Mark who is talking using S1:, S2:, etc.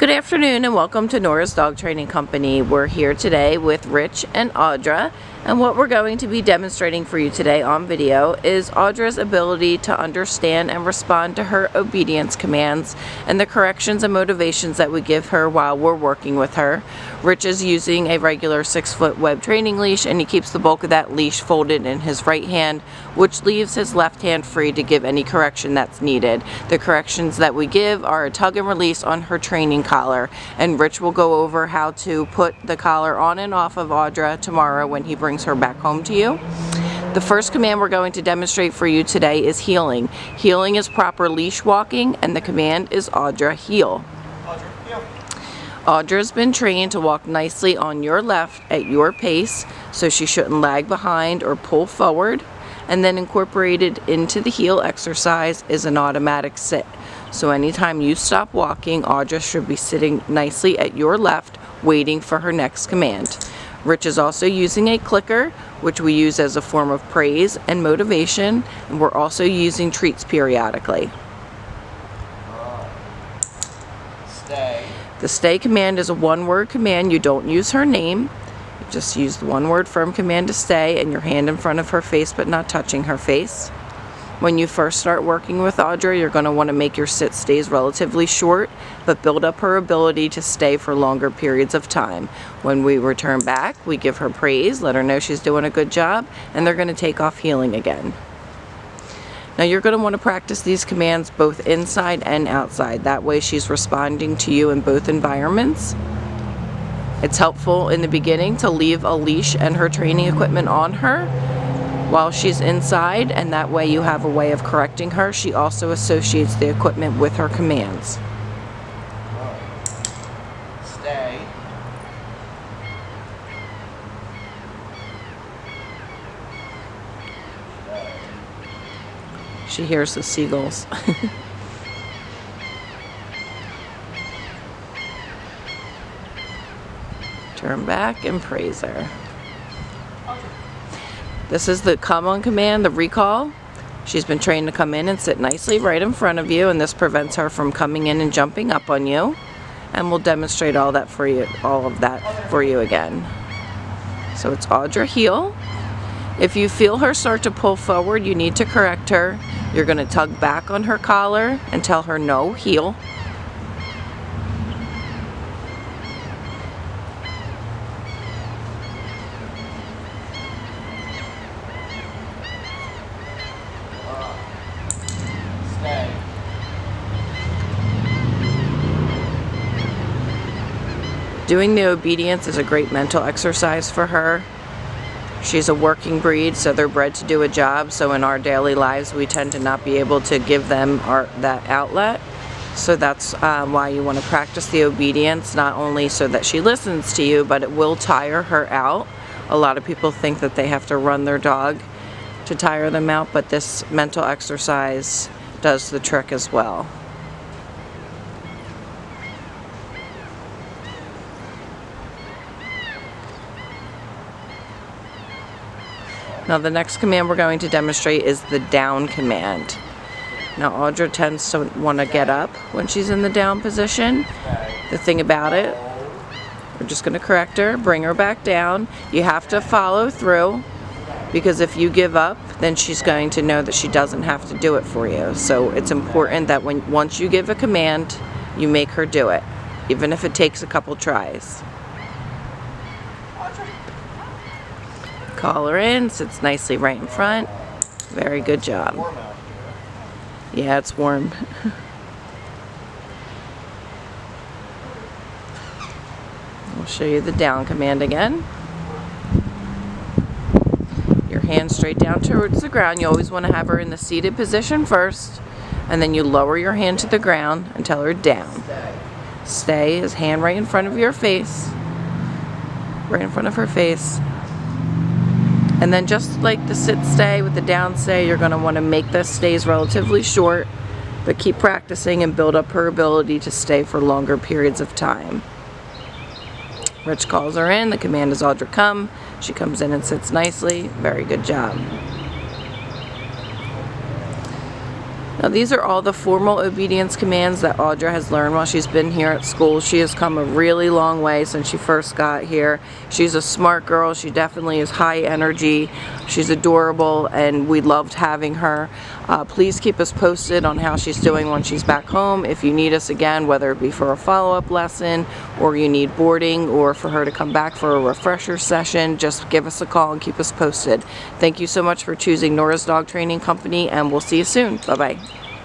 S1: Good afternoon and welcome to Nora's Dog Training Company. We're here today with Rich and Audra, and what we're going to be demonstrating for you today on video is Audra's ability to understand and respond to her obedience commands and the corrections and motivations that we give her while we're working with her. Rich is using a regular 6-foot web training leash, and he keeps the bulk of that leash folded in his right hand, which leaves his left hand free to give any correction that's needed. The corrections that we give are a tug and release on her training collar, and Rich will go over how to put the collar on and off of Audra tomorrow when he brings her back home to you. The first command we're going to demonstrate for you today is heeling. Heeling is proper leash walking, and the command is Audra, heel. Audra's been trained to walk nicely on your left at your pace, so she shouldn't lag behind or pull forward. And then incorporated into the heel exercise is an automatic sit. So anytime you stop walking, Audra should be sitting nicely at your left, waiting for her next command. Rich is also using a clicker, which we use as a form of praise and motivation, and we're also using treats periodically.
S2: Stay.
S1: The stay command is a one-word command. You don't use her name. You just use the one-word firm command to stay, and your hand in front of her face but not touching her face. When you first start working with Audra, you're going to want to make your sit stays relatively short, but build up her ability to stay for longer periods of time. When we return back, we give her praise, let her know she's doing a good job, and they're going to take off heeling again. Now you're going to want to practice these commands both inside and outside. That way she's responding to you in both environments. It's helpful in the beginning to leave a leash and her training equipment on her while she's inside, and that way you have a way of correcting her. She also associates the equipment with her commands.
S2: Stay.
S1: She hears the seagulls. Turn back and praise her. This is the come on command, the recall. She's been trained to come in and sit nicely right in front of you, and this prevents her from coming in and jumping up on you. And we'll demonstrate all of that for you again. So it's Audra, heel. If you feel her start to pull forward, you need to correct her. You're going to tug back on her collar and tell her no, heel.
S2: Stay.
S1: Doing the obedience is a great mental exercise for her. She's a working breed, so they're bred to do a job. So in our daily lives, we tend to not be able to give them that outlet. So that's why you want to practice the obedience, not only so that she listens to you, but it will tire her out. A lot of people think that they have to run their dog to tire them out, but this mental exercise does the trick as well. Now the next command we're going to demonstrate is the down command. Now Audra tends to want to get up when she's in the down position. The thing about it, we're just going to correct her, bring her back down. You have to follow through, because if you give up, then she's going to know that she doesn't have to do it for you. So it's important that once you give a command, you make her do it, even if it takes a couple tries. Call her in, sits nicely right in front. Very good job. Yeah, it's warm. We'll show you the down command again. Your hand straight down towards the ground. You always want to have her in the seated position first, and then you lower your hand to the ground and tell her down. Stay is hand right in front of your face. Right in front of her face. And then just like the sit stay with the down stay, you're going to want to make the stays relatively short, but keep practicing and build up her ability to stay for longer periods of time. Rich calls her in. The command is Audra, come. She comes in and sits nicely. Very good job. Now these are all the formal obedience commands that Audra has learned while she's been here at school. She has come a really long way since she first got here. She's a smart girl. She definitely is high energy. She's adorable and we loved having her. Please keep us posted on how she's doing when she's back home. If you need us again, whether it be for a follow-up lesson or you need boarding or for her to come back for a refresher session, just give us a call and keep us posted. Thank you so much for choosing Nora's Dog Training Company, and we'll see you soon. Bye-bye.